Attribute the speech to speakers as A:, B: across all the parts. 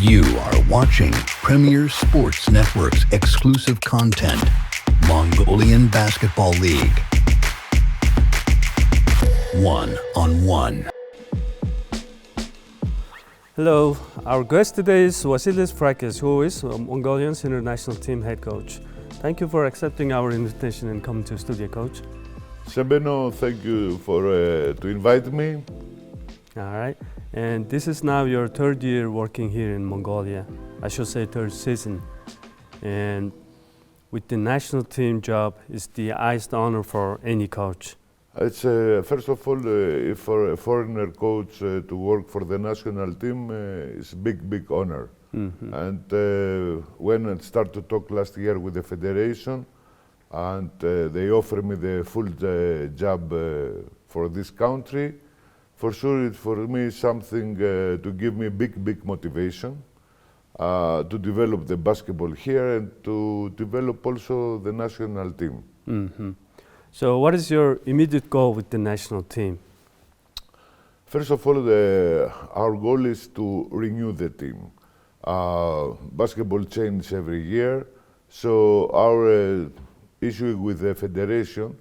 A: You are watching Premier Sports Network's exclusive content, Mongolian Basketball League. One-on-one.
B: Hello, our guest today is Vasilis Frakis, who is Mongolian's international team head coach. Thank you for accepting our invitation and coming to studio, coach.
C: Sebeno, thank you for to invite me.
B: All right, and this is now your third year working here in Mongolia. I should say third season. And with the national team job is the highest honor for any coach.
C: It's first of all, for a foreigner coach to work for the national team is big honor.
B: Mm-hmm.
C: And when I started to talk last year with the federation, and they offered me the full job for this country, for sure it's for me something to give me big motivation to develop the basketball here and to develop also the national team.
B: Mm-hmm. So what is your immediate goal with the national team?
C: First of all, our goal is to renew the team. Basketball changes every year, so our issue with the federation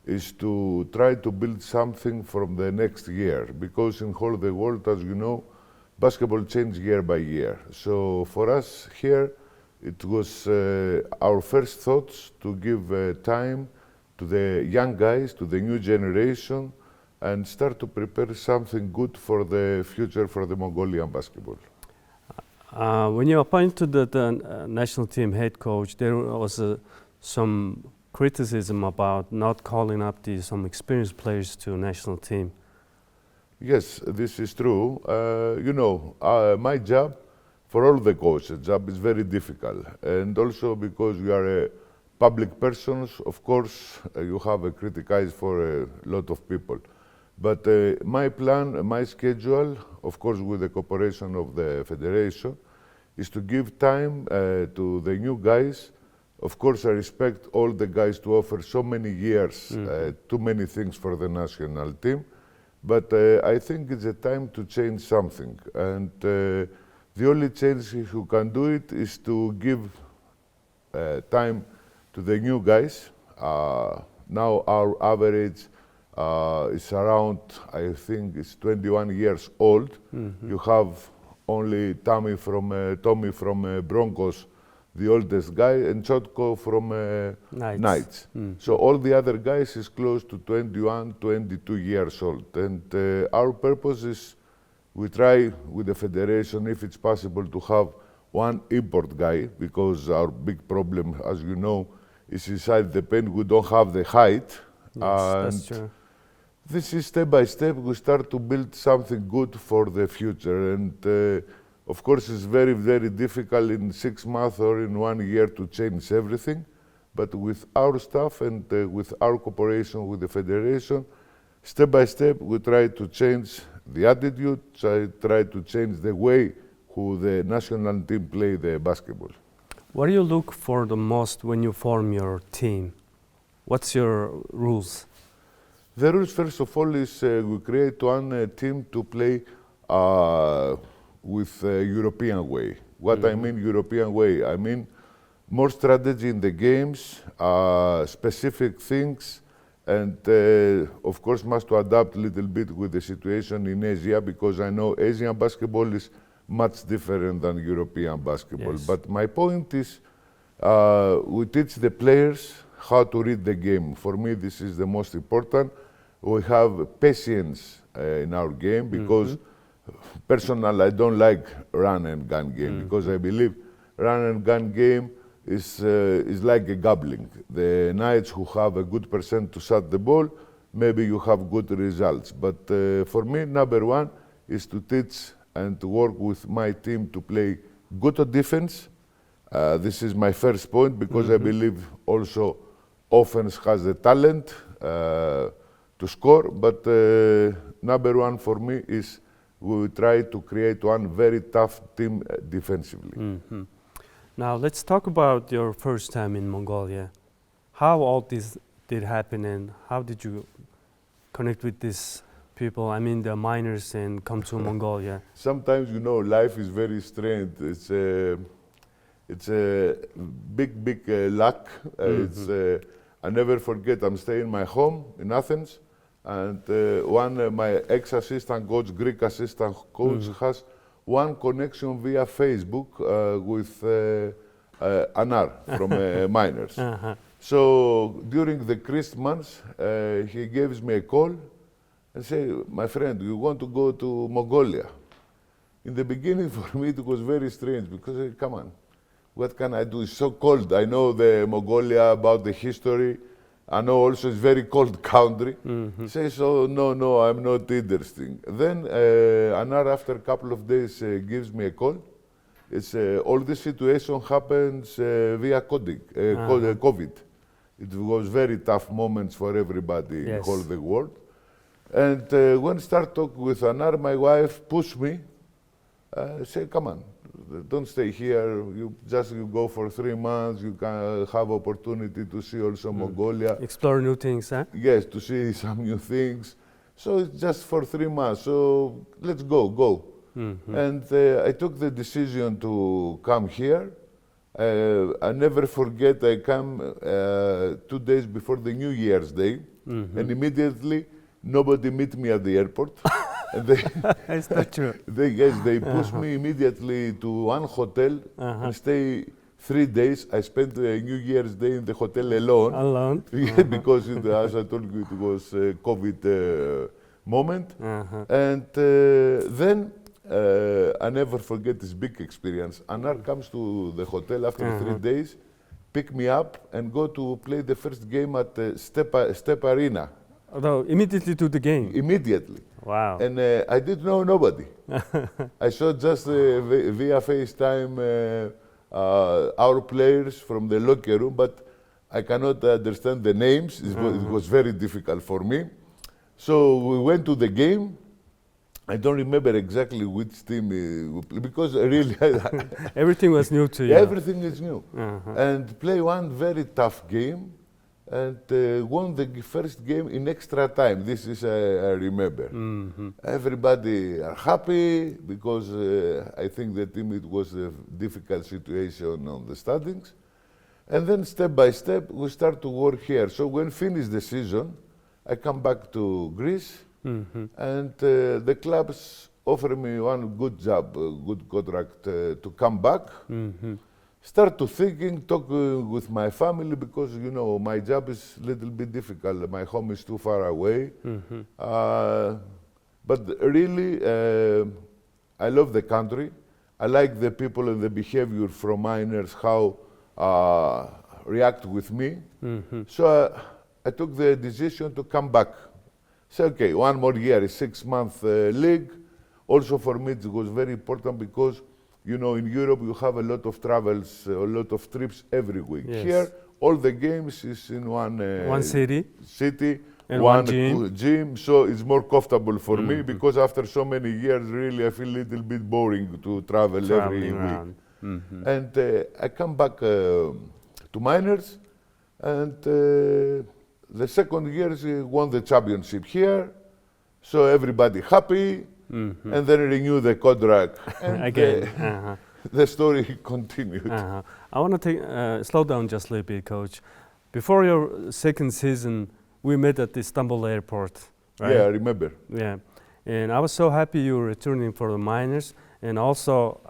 C: is to try to build something from the next year, because in whole the world, as you know, basketball changes year by year. So for us here, it was our first thoughts to give time to the young guys, to the new generation, and start to prepare something good for the future for the Mongolian basketball.
B: When you appointed the national team head coach, there was some criticism about not calling up some experienced players to national team.
C: Yes, this is true. You know, my job, for all the coaches' job, is very difficult, and also because we are a public persons, of course, you have a criticized for a lot of people. But my plan, my schedule, of course, with the cooperation of the federation, is to give time to the new guys. Of course, I respect all the guys to offer so many years, too many things for the national team. But I think it's a time to change something. And the only change who can do it is to give time to the new guys. Now our average is around, I think it's 21 years old. Mm-hmm. You have only Tommy from Broncos, the oldest guy, and Chotko from Knights. So all the other guys is close to 21, 22 years old. And our purpose is, we try with the federation, if it's possible, to have one import guy, because our big problem, as you know, is inside the pen. We don't have the height.
B: Yes, that's true.
C: This is step by step, we start to build something good for the future. And of course, it's very difficult in 6 months or in 1 year to change everything. But with our staff and with our cooperation with the federation, step by step, we try to change the attitude, try to change the way who the national team play the basketball.
B: What do you look for the most when you form your team? What's your rules?
C: The rules, first of all, is we create one team to play with a European way. What I mean European way? I mean more strategy in the games, specific things, and of course must to adapt a little bit with the situation in Asia, because I know Asian basketball is much different than European basketball. Yes. But my point is, we teach the players how to read the game. For me, this is the most important. We have patience in our game, because personally, I don't like run and gun game, because I believe run and gun game is like a gambling. The Knights who have a good percent to shot the ball, maybe you have good results. But for me, number one is to teach and to work with my team to play good on defense. This is my first point, because I believe also offense has the talent to score. But number one for me is we will try to create one very tough team defensively.
B: Now let's talk about your first time in Mongolia. How all this did happen, and how did you connect with this people, I mean the miners, and come to Mongolia?
C: Sometimes, you know, life is very strange. It's a big luck. I never forget, I'm staying in my home in Athens, and my ex-assistant coach, Greek assistant coach, has one connection via Facebook with Anar from Miners. So during the Christmas, he gives me a call and say, my friend, you want to go to Mongolia? In the beginning, for me, it was very strange because, come on, what can I do? It's so cold. I know the Mongolia, about the history. I know also it's very cold country. Say, so no, I'm not interested. Then Anar, after a couple of days, gives me a call. It's all this situation happens via COVID. It was very tough moments for everybody in all the world. And when I start talking with Anar, my wife pushed me, say, come on, don't stay here. You go for 3 months. You can have opportunity to see also Mongolia.
B: Explore new things, huh?
C: Yes, to see some new things. So it's just for 3 months. So let's go. And I took the decision to come here. I never forget, I come 2 days before the New Year's Day, and immediately nobody met me at the airport. And
B: It's not true.
C: They pushed me immediately to one hotel and stay 3 days. I spent the New Year's Day in the hotel alone.
B: Alone?
C: Because as I told you, it was a COVID moment. And then I never forget this big experience. Anar comes to the hotel after 3 days, pick me up and go to play the first game at Step Arena.
B: Although immediately to the game?
C: Immediately.
B: Wow.
C: And I didn't know nobody. I saw just via FaceTime our players from the locker room, but I cannot understand the names. It was very difficult for me. So we went to the game. I don't remember exactly which team we played, because really
B: everything was new to you.
C: Everything is new. And play one very tough game and won the first game in extra time. This is, I remember. Everybody are happy because I think the team, it was a difficult situation on the standings. And then step by step, we start to work here. So when finished the season, I come back to Greece, and the clubs offer me one good job, a good contract to come back. Start to thinking, talk with my family, because, you know, my job is a little bit difficult. My home is too far away. But really, I love the country. I like the people and the behavior from miners, how react with me. So I took the decision to come back. Say, okay, 1 more year, a 6-month league. Also for me, it was very important because, you know, in Europe, you have a lot of travels, a lot of trips every week.
B: Yes.
C: Here, all the games is in one
B: city. And
C: one
B: gym.
C: gym. So it's more comfortable for me, because after so many years, really, I feel a little bit boring to travel every week. And I come back to miners, and the second year, we won the championship here. So everybody happy. And then renew the contract. And
B: Again.
C: The story continued.
B: I want to slow down just a little bit, Coach. Before your second season, we met at the Istanbul airport, right?
C: Yeah, I remember.
B: Yeah, and I was so happy you were returning for the miners, and also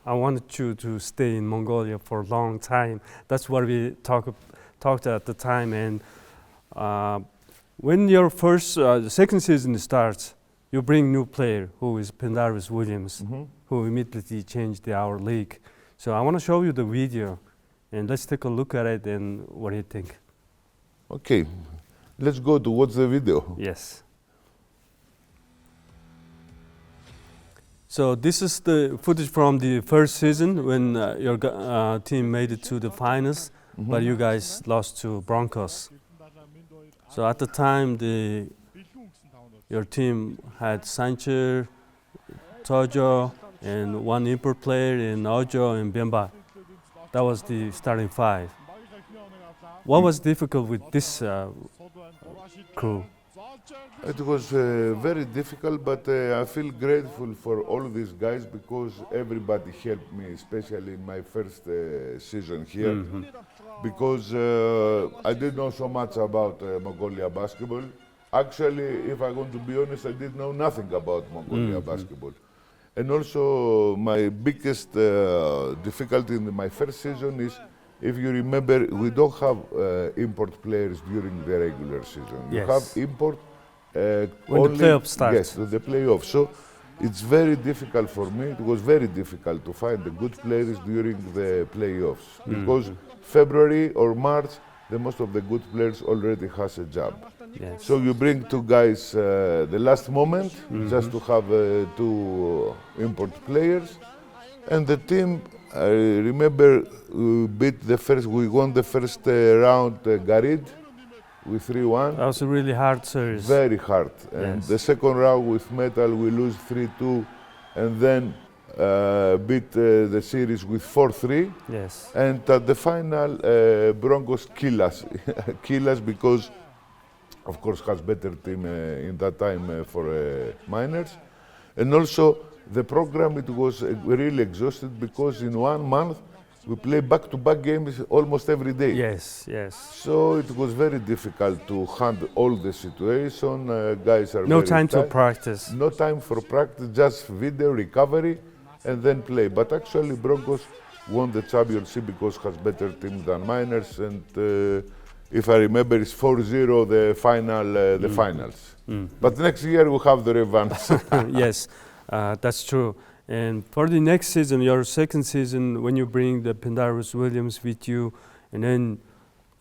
B: I wanted you to stay in Mongolia for a long time. That's what we talked at the time. And when your second season starts, you bring new player who is Pendarvis Williams, who immediately changed our league. So I want to show you the video, and let's take a look at it and what do you think?
C: Okay, let's go to watch the video.
B: Yes. So this is the footage from the first season when your team made it to the finals, but you guys lost to Broncos. So at the time, your team had Sancher, Tojo, and one import player in Ojo and Bemba. That was the starting 5. What was difficult with this crew?
C: It was very difficult, but I feel grateful for all these guys because everybody helped me, especially in my first season here. Because I didn't know so much about Mongolia basketball. Actually, if I'm going to be honest, I didn't know nothing about Mongolia basketball. And also, my biggest difficulty in my first season is, if you remember, we don't have import players during the regular season. You have import
B: when
C: only,
B: the playoffs start.
C: Yes, the playoffs. So it's very difficult for me. It was very difficult to find the good players during the playoffs because February or March, the most of the good players already has a job.
B: Yes.
C: So you bring two guys the last moment just to have two import players, and the team. I remember we won the first round Garid with 3-1.
B: That was a really hard series.
C: Very hard. And the second round with Metal, we lose 3-2, and then beat the series with 4-3.
B: Yes.
C: And at the final, Broncos kill us. Kill us because, of course, has better team in that time for minors. And also, the program, it was really exhausted because in 1 month, we play back-to-back games almost every day.
B: Yes, yes.
C: So it was very difficult to handle all the situation. Guys are
B: No
C: very
B: time to
C: tired.
B: practice.
C: No time for practice, just video recovery and then play. But actually Broncos won the championship because has better team than Miners, and if I remember, it's 4-0 the final, the finals. But next year we have the revanche.
B: Yes, that's true. And for the next season, your second season, when you bring the Pendarus Williams with you, and then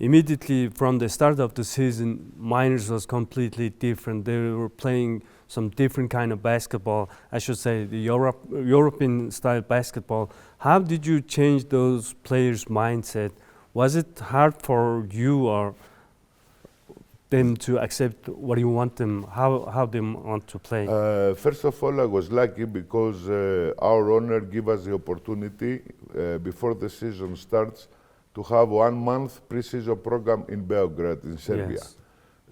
B: immediately from the start of the season, Miners was completely different. They were playing some different kind of basketball. I should say the European style basketball. How did you change those players' mindset? Was it hard for you or them to accept what you want them, how they want to play?
C: First of all, I was lucky because our owner gave us the opportunity before the season starts to have 1 month pre-season program in Belgrade, in Serbia.
B: Yes.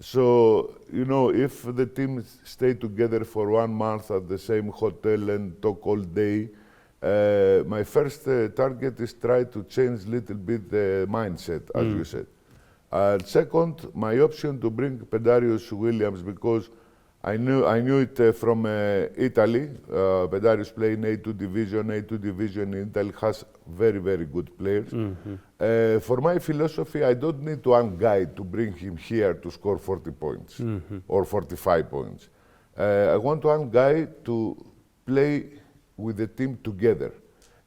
C: So, you know, if the team stay together for 1 month at the same hotel and talk all day, my first target is try to change a little bit the mindset, as you said. Second, my option to bring Pendarus Williams, because I knew it from Italy. Pendarus play in A2 division. A2 division in Italy has very, very good players. For my philosophy, I don't need one guy to bring him here to score 40 points or 45 points. I want one guy to play with the team together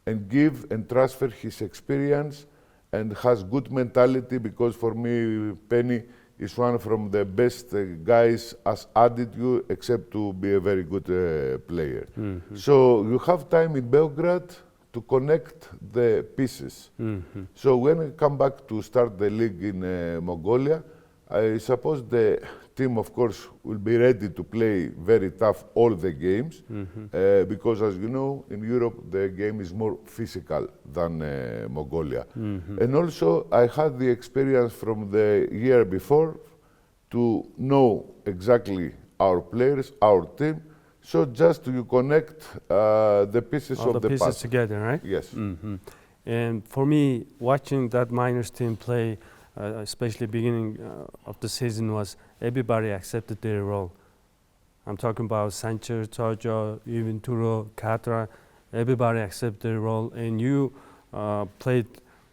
C: and give and transfer his experience and has good mentality, because for me, Penny is one from the best guys as attitude, except to be a very good player. So you have time in Belgrade to connect the pieces. So when I come back to start the league in Mongolia, I suppose the team, of course, will be ready to play very tough all the games, because as you know, in Europe, the game is more physical than Mongolia. And also, I had the experience from the year before to know exactly our players, our team, so just to connect the pieces
B: All
C: of
B: the
C: the
B: pieces
C: puzzle.
B: together, right?
C: Yes.
B: And for me, watching that Miners team play, especially beginning of the season, was everybody accepted their role. I'm talking about Sancher, Tojo, even Turo, Katra. Everybody accepted their role, and you played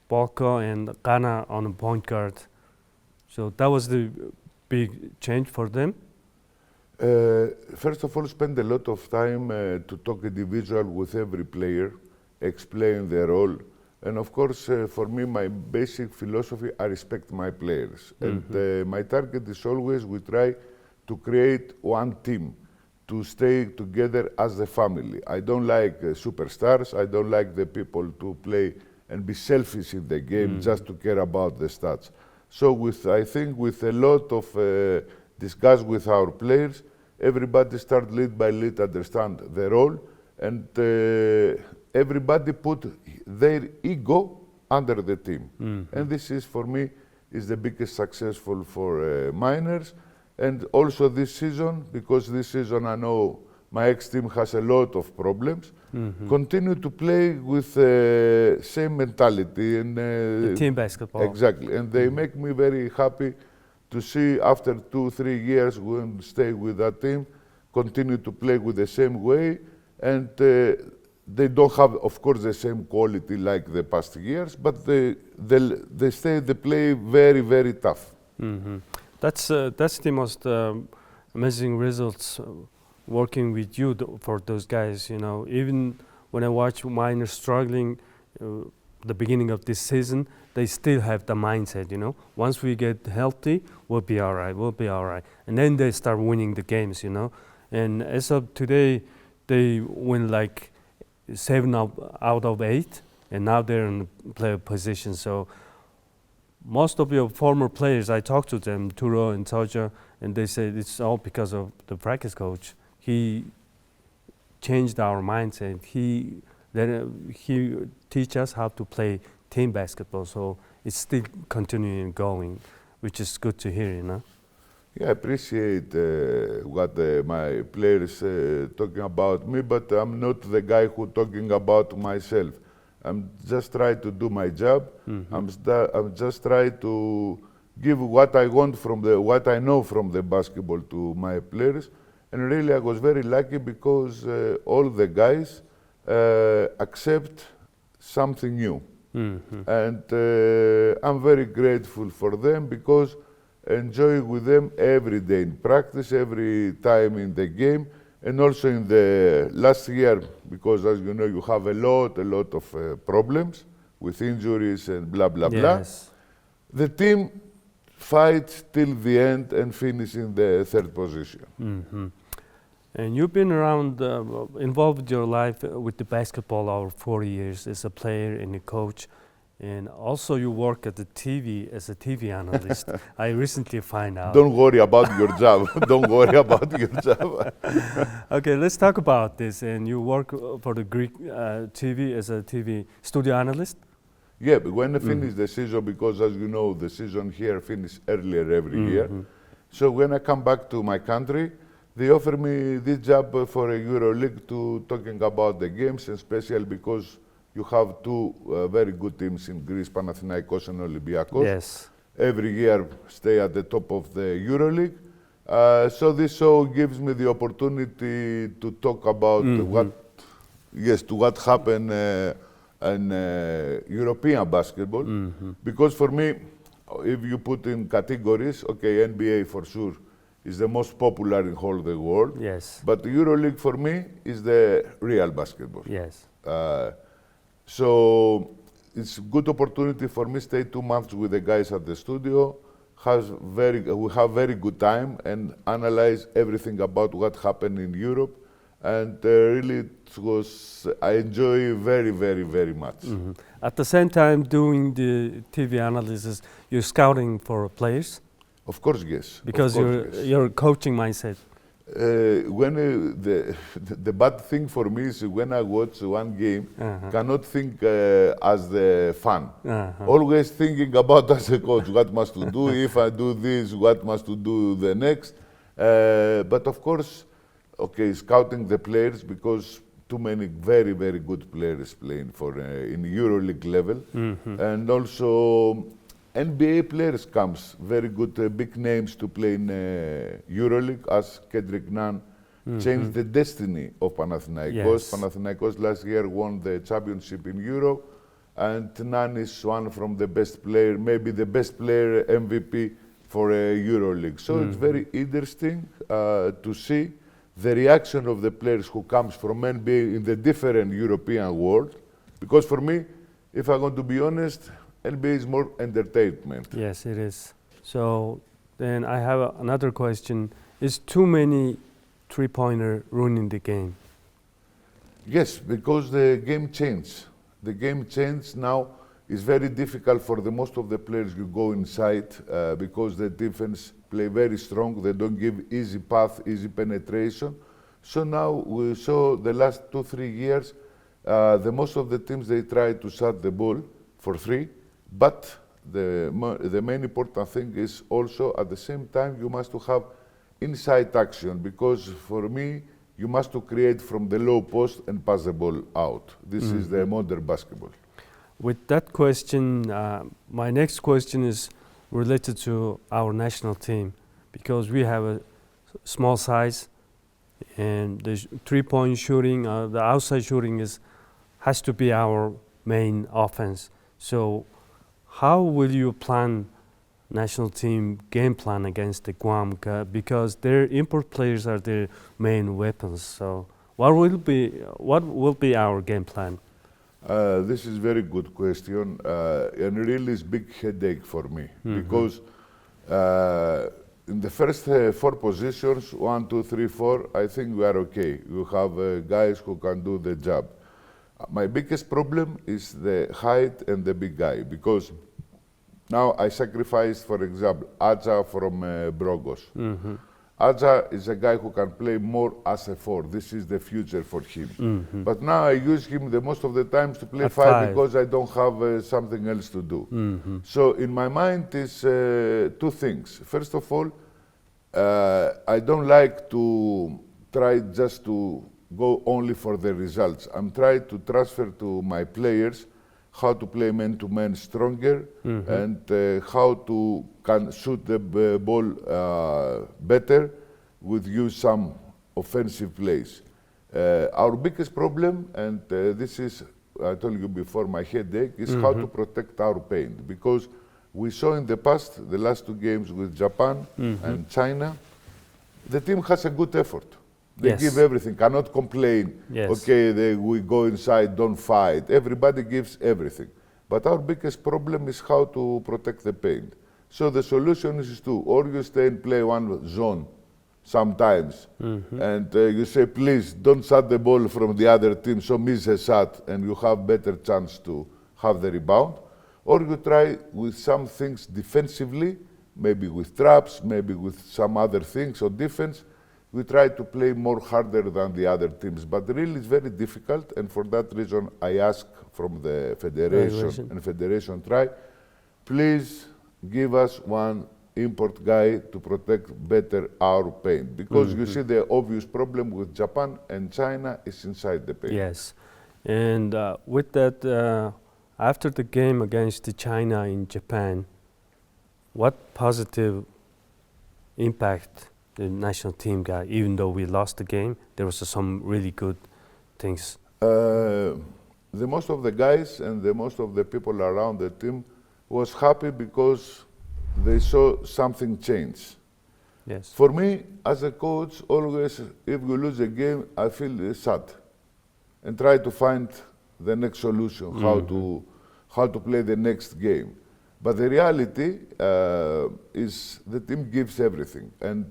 B: Boko and Ghana on a point guard. So that was the big change for them.
C: First of all, spend a lot of time to talk individual with every player, explain their role. And of course, for me, my basic philosophy, I respect my players. And my target is always, we try to create one team, to stay together as a family. I don't like superstars. I don't like the people to play and be selfish in the game just to care about the stats. So I think with a lot of discuss with our players, everybody start lead by lead understand the role, and everybody put their ego under the team. And this is, for me, is the biggest successful for Miners. And also this season, because this season I know my ex-team has a lot of problems, continue to play with the same mentality. And,
B: The team basketball.
C: Exactly. And they make me very happy to see after 2-3 years when stay with that team, continue to play with the same way. And they don't have, of course, the same quality like the past years, but they play very, very tough.
B: That's the most amazing results working with you for those guys. You know, even when I watch minors struggling, the beginning of this season, they still have the mindset. You know, once we get healthy, we'll be all right. We'll be all right, and then they start winning the games. You know, and as of today, they win like 7 out of 8, and now they're in player position. So most of your former players, I talked to them, Tumuruu and Toja, and they said it's all because of the practice coach. He changed our mindset. He teach us how to play team basketball. So it's still continuing going, which is good to hear, you know.
C: Yeah, I appreciate what my players talking about me, but I'm not the guy who talking about myself. I'm just trying to do my job. I'm just trying to give what I want from what I know from the basketball to my players. And really, I was very lucky because all the guys accept something new. And I'm very grateful for them because enjoy with them every day in practice, every time in the game, and also in the last year, because as you know, you have a lot of problems with injuries and blah, blah, blah. The team fights till the end and finish in the 3rd position.
B: And you've been around, involved your life with the basketball over 40 years as a player and a coach. And also you work at the TV as a TV analyst. I recently find out.
C: Don't worry about your job. Don't worry about your job.
B: Okay, let's talk about this. And you work for the Greek TV as a TV studio analyst?
C: Yeah, but when I finish the season, because as you know, the season here finishes earlier every year. So when I come back to my country, they offer me this job for a EuroLeague to talking about the games, especially because you have 2 very good teams in Greece, Panathinaikos and Olympiakos.
B: Yes.
C: Every year stay at the top of the EuroLeague. So this show gives me the opportunity to talk about what happened in European basketball. Because for me, if you put in categories, okay, NBA for sure is the most popular in whole the world.
B: Yes.
C: But EuroLeague for me is the real basketball.
B: Yes.
C: So it's a good opportunity for me to stay 2 months with the guys at the studio. We have very good time and analyze everything about what happened in Europe. And really, I enjoy very, very, very much.
B: At the same time, doing the TV analysis, you're scouting for players?
C: Of course, yes.
B: Because your coaching mindset.
C: When the bad thing for me is when I watch one game, cannot think as the fan. Always thinking about as a coach, what must to do, if I do this, what must to do the next. But of course, okay, scouting the players because too many very, very good players playing for in EuroLeague level. And also NBA players comes, very good big names to play in EuroLeague, as Kendrick Nunn changed the destiny of Panathinaikos. Panathinaikos last year won the championship in Euro, and Nunn is one from the best player, maybe the best player MVP for EuroLeague. So it's very interesting to see the reaction of the players who comes from NBA in the different European world. Because for me, if I'm going to be honest, NBA is more entertainment.
B: Yes, it is. So then I have another question. Is too many three-pointer ruining the game?
C: Yes, because the game changed. The game changed now. It's very difficult for the most of the players to go inside because the defense play very strong. They don't give easy path, easy penetration. So now we saw the last 2-3 years, the most of the teams, they try to shot the ball for 3. But the main important thing is also at the same time you must have inside action, because for me, you must to create from the low post and pass the ball out. This is the modern basketball.
B: With that question, my next question is related to our national team, because we have a small size, and the three-point shooting, the outside shooting has to be our main offense. So how will you plan national team game plan against the Guam? Because their import players are their main weapons. So what will be our game plan?
C: This is very good question, and really is big headache for me, because in the first 4 positions, 1, 2, 3, 4, I think we are okay. You have guys who can do the job. My biggest problem is the height and the big guy, because now I sacrificed, for example, Aja from Brogos. Aja is a guy who can play more as a 4. This is the future for him. But now I use him the most of the times to play 5 because I don't have something else to do. So in my mind is 2 things. First of all, I don't like to try just to go only for the results. I'm trying to transfer to my players how to play man-to-man stronger and how to can shoot the ball better with use some offensive plays. Our biggest problem, and this is, I told you before, my headache, is how to protect our paint. Because we saw in the past, the last 2 games with Japan and China, the team has a good effort. They give everything, cannot complain. Okay, we go inside, don't fight. Everybody gives everything. But our biggest problem is how to protect the paint. So the solution is to, or you stay and play one zone sometimes, and you say, please, don't shot the ball from the other team, so miss a shot, and you have better chance to have the rebound. Or you try with some things defensively, maybe with traps, maybe with some other things or defense. We try to play more harder than the other teams, but really it's very difficult, and for that reason I ask from the federation, and federation try, please give us one import guy to protect better our paint, because you see the obvious problem with Japan and China is inside the paint.
B: Yes, and with that, after the game against China in Japan, what positive impact the national team got? Even though we lost the game, there was some really good things.
C: The most of the guys and the most of the people around the team was happy because they saw something change.
B: Yes.
C: For me, as a coach, always if we lose a game, I feel sad and try to find the next solution, how to play the next game. But the reality is the team gives everything, and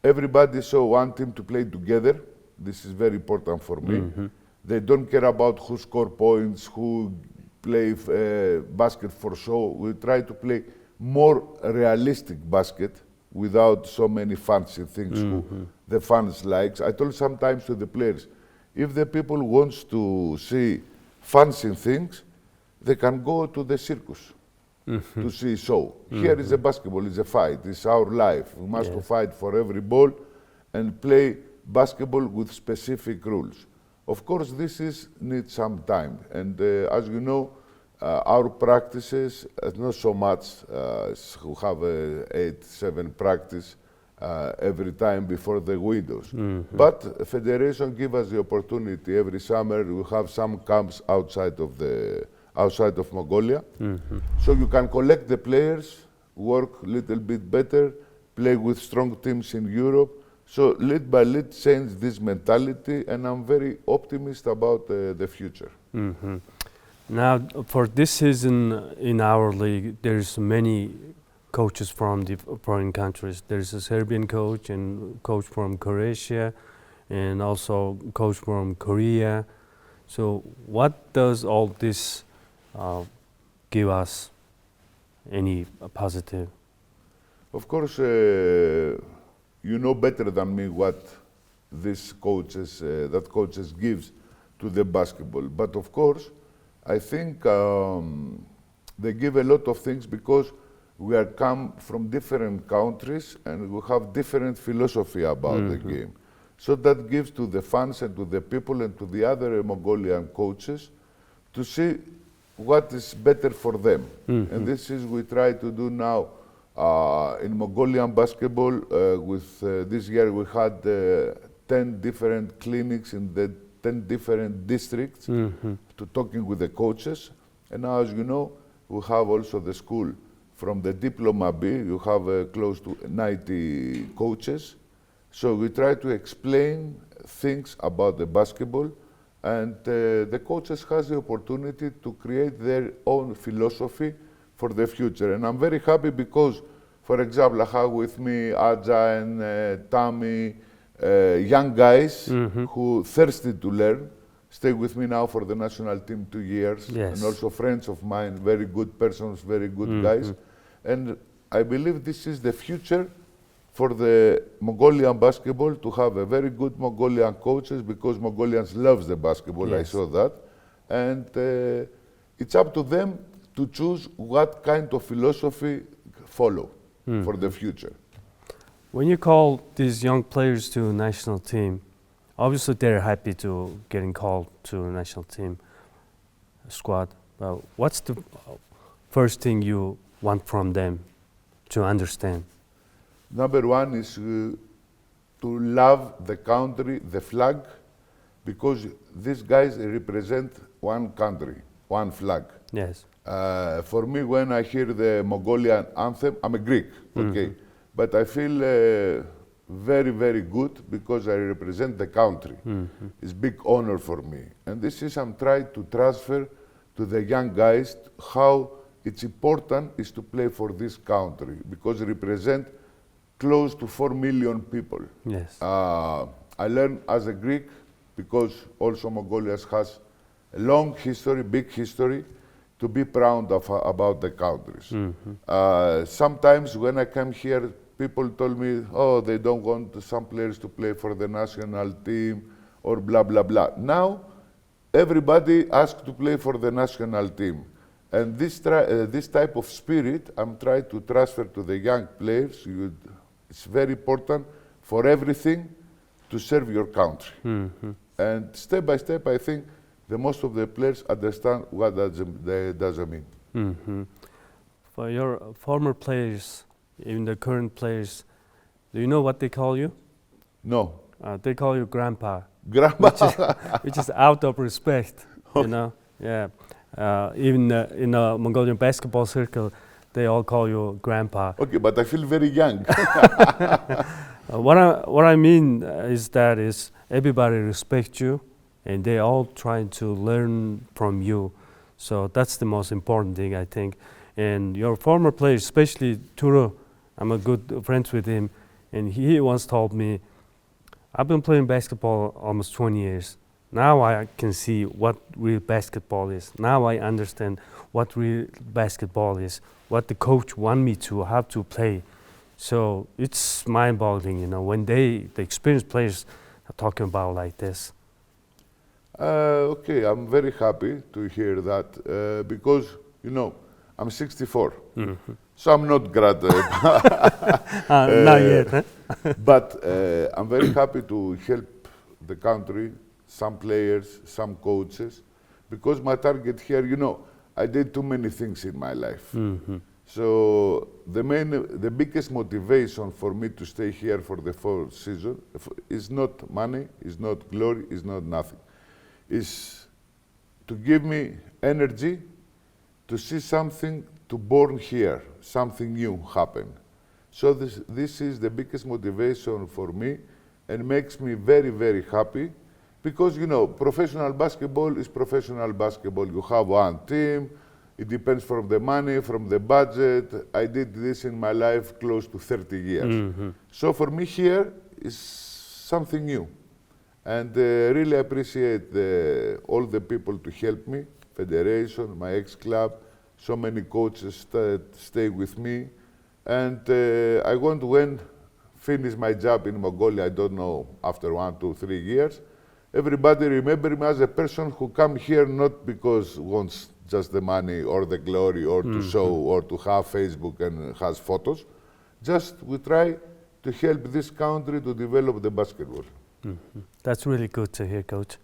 C: everybody saw one team to play together. This is very important for me. They don't care about who score points, who play basket for show. We try to play more realistic basket without so many fancy things who the fans likes. I told sometimes to the players, if the people wants to see fancy things, they can go to the circus to see show. Here is a basketball, it's a fight, it's our life. We must fight for every ball and play basketball with specific rules. Of course, this needs some time, and as you know, our practices, not so much, we have 8-7 practice every time before the windows. But Federation give us the opportunity every summer. We have some camps outside of Mongolia. So you can collect the players, work a little bit better, play with strong teams in Europe. So little by little change this mentality, and I'm very optimistic about the future.
B: Now, for this season in our league, there's many coaches from the foreign countries. There's a Serbian coach and coach from Croatia, and also coach from Korea. So what does all this give us? Any positive?
C: Of course, you know better than me what this coaches, that coaches gives to the basketball. But of course, I think they give a lot of things because we are come from different countries and we have different philosophy about the game. So that gives to the fans and to the people and to the other Mongolian coaches to see what is better for them. And this is we try to do now in Mongolian basketball. This year we had 10 different clinics in the 10 different districts to talking with the coaches. And now, as you know, we have also the school. From the Diploma B, you have close to 90 coaches. So we try to explain things about the basketball, and the coaches has the opportunity to create their own philosophy for the future. And I'm very happy because, for example, I have with me Aja and Tammy, young guys who thirsty to learn, stay with me now for the national team 2 years, and also friends of mine, very good persons, very good guys. And I believe this is the future for the Mongolian basketball, to have a very good Mongolian coaches, because Mongolians loves the basketball, I saw that. And it's up to them to choose what kind of philosophy follow for the future.
B: When you call these young players to national team, obviously they're happy to getting called to a national team squad. But what's the first thing you want from them to understand?
C: Number one is to love the country, the flag, because these guys represent one country, one flag.
B: Yes.
C: For me, when I hear the Mongolian anthem, I'm a Greek, okay, but I feel very, very good because I represent the country. It's a big honor for me. And this is I'm trying to transfer to the young guys how it's important is to play for this country, because it represent close to 4 million people.
B: Yes.
C: I learned as a Greek, because also Mongolia has a long history, big history, to be proud of, about the countries. Sometimes when I come here, people told me, oh, they don't want some players to play for the national team or blah, blah, blah. Now, everybody asks to play for the national team. And this type of spirit, I'm trying to transfer to the young players. It's very important for everything to serve your country. And step by step, I think the most of the players understand what that does mean.
B: For your former players, even the current players, do you know what they call you?
C: No.
B: They call you grandpa.
C: Grandpa.
B: Which is out of respect, you know? Yeah. Even in a Mongolian basketball circle, they all call you grandpa.
C: Okay, but I feel very young.
B: What I mean is that everybody respects you, and they all trying to learn from you. So that's the most important thing, I think. And your former players, especially Tumuruu, I'm a good friends with him, and he once told me, I've been playing basketball almost 20 years. Now I can see what real basketball is. Now I understand what real basketball is, what the coach want me to, how to play. So it's mind-boggling, you know, when the experienced players are talking about like this.
C: Okay, I'm very happy to hear that because, you know, I'm 64, so I'm not graduate.
B: Not yet, huh?
C: But I'm very happy to help the country, some players, some coaches, because my target here, you know, I did too many things in my life. So the biggest motivation for me to stay here for the 4th season is not money, is not glory, is not nothing. Is to give me energy to see something to born here, something new happen. So this is the biggest motivation for me and makes me very, very happy because, you know, professional basketball is professional basketball. You have one team, it depends from the money, from the budget. I did this in my life close to 30 years. So for me here is something new. And really appreciate all the people to help me, federation, my ex-club, so many coaches that stay with me. And I want to finish my job in Mongolia, I don't know, after 1, 2, 3 years. Everybody remember me as a person who come here not because wants just the money or the glory or to show or to have Facebook and has photos. Just we try to help this country to develop the basketball.
B: That's really good to hear, Coach.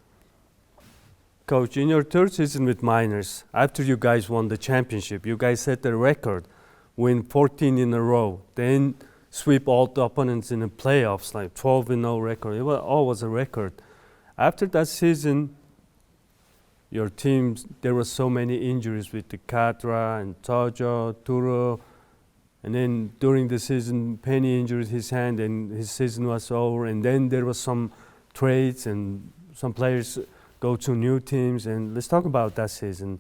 B: Coach, in your third season with Miners, after you guys won the championship, you guys set the record, win 14 in a row, then sweep all the opponents in the playoffs, like 12-0 record. It was always a record. After that season, your teams, there were so many injuries with the Katra and Tojo, Tumuruu, and then during the season, Penny injured his hand and his season was over, and then there was some trades and some players go to new teams, and let's talk about that season.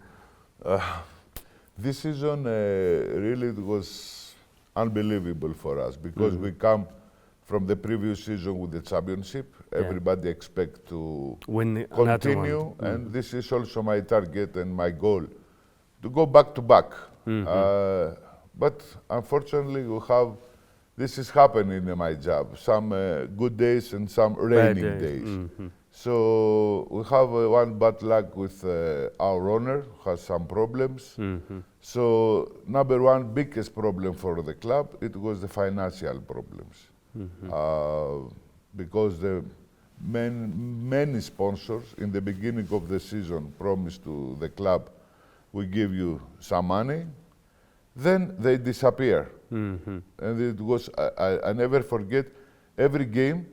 C: This season really was unbelievable for us because we come from the previous season with the championship. Everybody expects to
B: Win
C: continue, and this is also my target and my goal, to go back to back. But unfortunately, this is happening in my job, some good days and some raining days. So we have one bad luck with our owner, who has some problems. So number one biggest problem for the club, it was the financial problems. Because the many sponsors in the beginning of the season promised to the club, we give you some money, then they disappear. And it was, I never forget, every game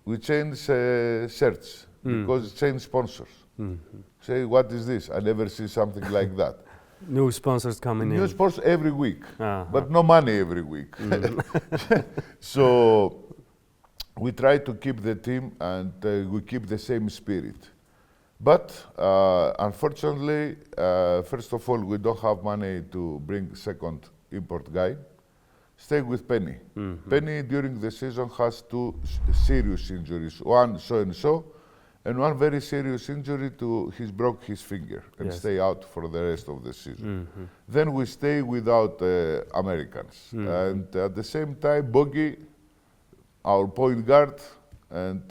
C: we change shirts because change sponsors. Say, what is this? I never see something like that.
B: New sponsors coming in.
C: New sponsors every week, but no money every week. So we try to keep the team and we keep the same spirit. But unfortunately, first of all, we don't have money to bring second import guy. Stay with Penny. Penny during the season has two serious injuries. One so and so, and one very serious injury to he's broke his finger and stay out for the rest of the season. Then we stay without Americans. And at the same time, Bogey, our point guard, and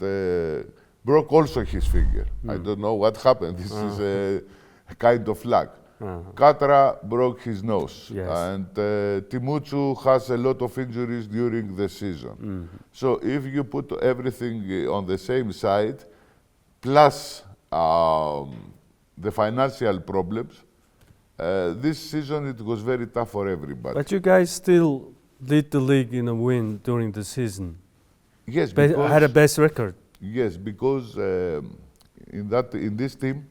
C: broke also his finger. I don't know what happened. This is a kind of luck. Katra broke his nose, and Tumuruu has a lot of injuries during the season. So if you put everything on the same side, plus the financial problems, this season it was very tough for everybody.
B: But you guys still lead the league in a win during the season.
C: Yes,
B: Had a best record.
C: Yes, because in this team,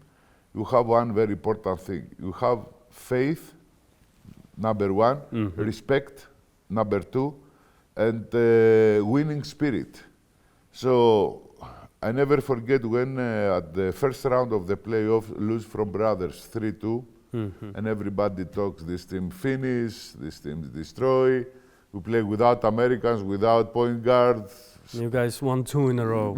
C: you have one very important thing. You have faith, number one, respect, number two, and winning spirit. So I never forget when at the first round of the playoff, lose from Brothers 3-2, and everybody talks, this team finish, this team destroy. We play without Americans, without point guards.
B: You guys won 2 in a row.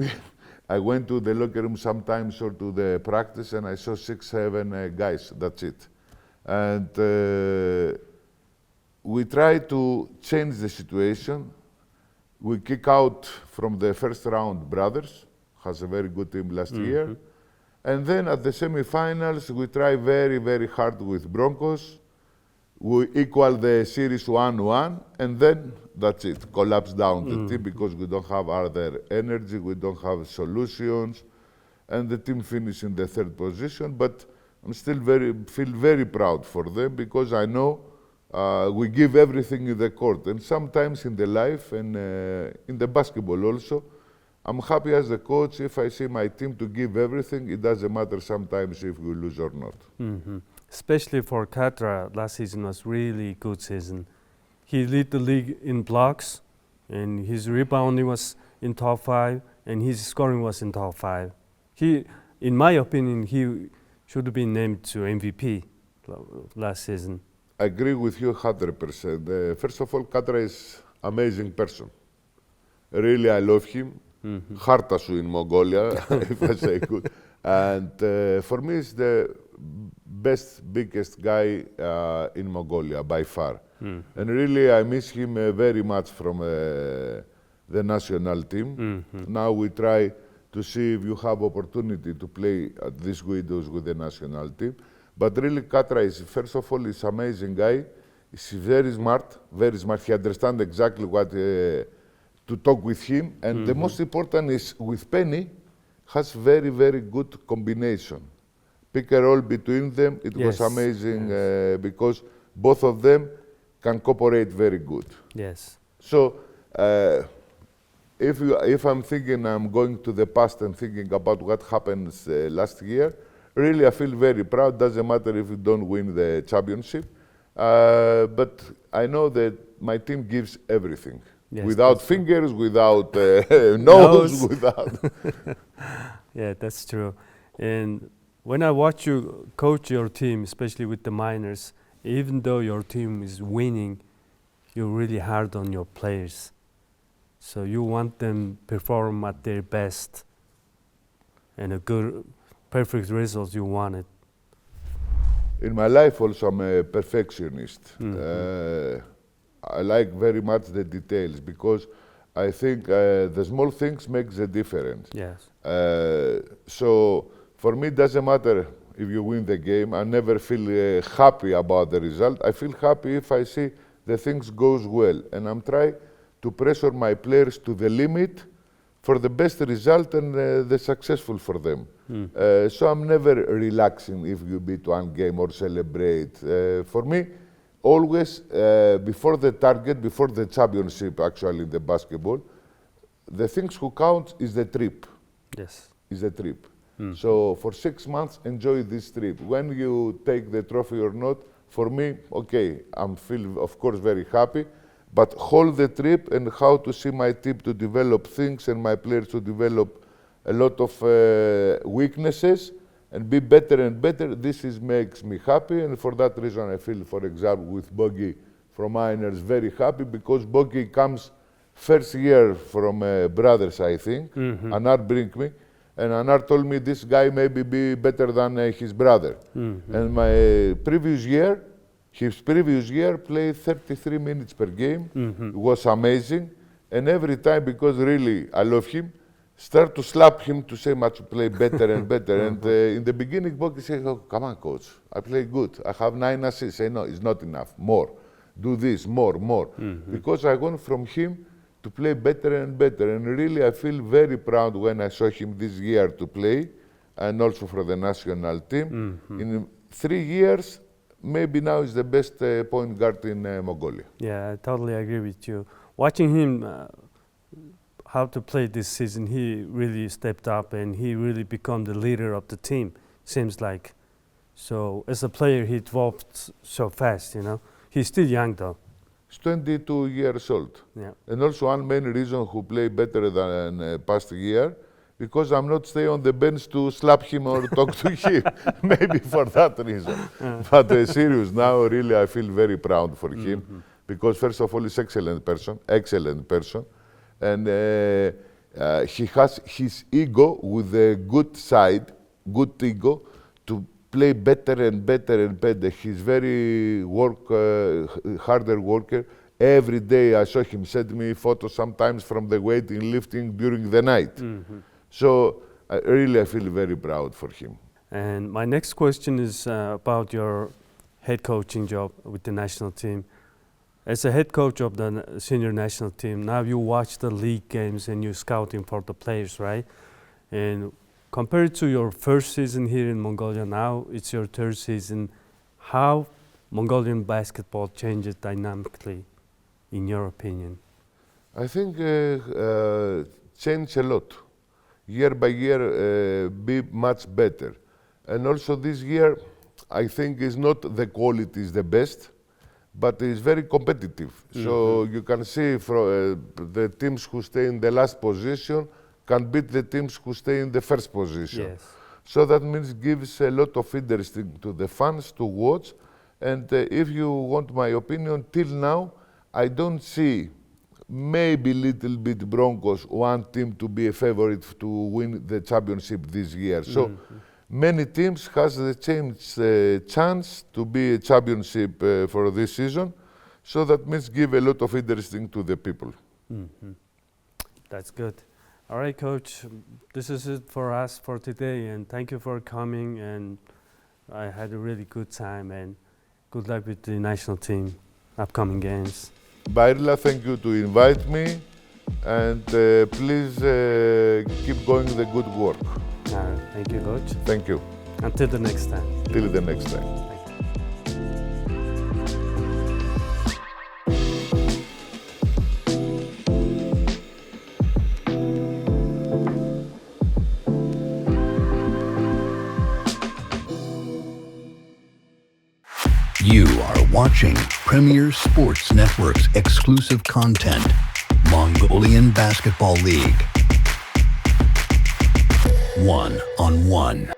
C: I went to the locker room sometimes or to the practice and I saw 6, 7 guys, that's it. And we try to change the situation. We kick out from the first round Brothers, has a very good team last year. And then at the semifinals, we try very, very hard with Broncos. We equal the series 1-1, and then that's it, collapse down the team because we don't have other energy, we don't have solutions, and the team finished in the 3rd position. But I'm still feel very proud for them because I know we give everything in the court. And sometimes in the life and in the basketball also, I'm happy as a coach if I see my team to give everything. It doesn't matter sometimes if we lose or not.
B: Especially for Katra, last season was really good season. He led the league in blocks, and his rebounding was in top 5, and his scoring was in top 5. He, in my opinion, he should have been named to MVP last season.
C: I agree with you 100%. First of all, Katra is amazing person. Really, I love him. Hartasu in Mongolia, if I say good. And for me, he's the biggest guy in Mongolia by far. And really, I miss him very much from the national team. Now we try to see if you have opportunity to play at these windows with the national team. But really, Katra is, first of all, he's an amazing guy. He's very smart, very smart. He understands exactly what to talk with him. And the most important is with Penny, has very, very good combination. Pick a role between them. It was amazing because both of them can cooperate very good.
B: Yes.
C: So if I'm thinking I'm going to the past and thinking about what happened last year, really I feel very proud. Doesn't matter if we don't win the championship, but I know that my team gives everything.
B: Yes,
C: without fingers, without nose, without...
B: Yeah, that's true. And when I watch you coach your team, especially with the minors, even though your team is winning, you're really hard on your players. So you want them perform at their best and a good, perfect result you wanted.
C: In my life also I'm a perfectionist. I like very much the details because I think the small things make the difference.
B: Yes.
C: So for me it doesn't matter if you win the game. I never feel happy about the result. I feel happy if I see the things goes well, and I'm trying to pressure my players to the limit for the best result and the successful for them. So I'm never relaxing if you beat one game or celebrate. For me, always before the target, before the championship actually in the basketball, the things who count is the trip.
B: Yes.
C: Is the trip. So for 6 months, enjoy this trip. When you take the trophy or not, for me, okay, I'm feel of course very happy, but hold the trip and how to see my team to develop things and my players to develop a lot of weaknesses and be better and better. This makes me happy, and for that reason I feel, for example, with Bogi from Miners, very happy because Bogi comes first year from brothers, I think. Anar bring me, and Anar told me this guy maybe be better than his brother. And my previous year, his previous year played 33 minutes per game. It was amazing, and every time, because really I love him, start to slap him to say much to play better and better. And in the beginning, Bogi said, "Oh, come on, coach, I play good. I have 9 assists." I say, "No, it's not enough. More. Do this, more." Because I want from him to play better and better. And really, I feel very proud when I saw him this year to play, and also for the national team. In 3 years, maybe now is the best point guard in Mongolia.
B: Yeah, I totally agree with you. Watching him how to play this season, he really stepped up and he really become the leader of the team, seems like. So as a player, he evolved so fast, you know. He's still young though.
C: He's 22 years old.
B: Yeah.
C: And also one main reason who play better than past year, because I'm not stay on the bench to slap him or talk to him. Maybe for that reason. But serious now, really I feel very proud for him. Because first of all, he's excellent person. And he has his ego with a good side, good ego, to play better and better and better. He's very harder worker. Every day I saw him send me photos sometimes from the weighting lifting during the night. So I feel very proud for him.
B: And my next question is about your head coaching job with the national team. As a head coach of the senior national team, now you watch the league games and you're scouting for the players, right? And compared to your first season here in Mongolia, now it's your third season. How Mongolian basketball changes dynamically, in your opinion?
C: I think change a lot. Year by year, be much better. And also this year, I think is not the quality is the best, but it's very competitive. So you can see from the teams who stay in the last position can beat the teams who stay in the first position.
B: Yes.
C: So that means gives a lot of interest to the fans to watch. And if you want my opinion, till now, I don't see maybe little bit Broncos, one team to be a favorite to win the championship this year. So many teams has the chance to be a championship for this season. So that means give a lot of interest to the people.
B: That's good. All right, Coach, this is it for us for today, and thank you for coming and I had a really good time, and good luck with the national team upcoming games.
C: Bairla, thank you to invite me, and please keep going the good work.
B: Thank you, Coach.
C: Thank you.
B: Until the next time.
C: Till the next time.
A: You are watching Premier Sports Network's exclusive content, Mongolian Basketball League. 1-on-1.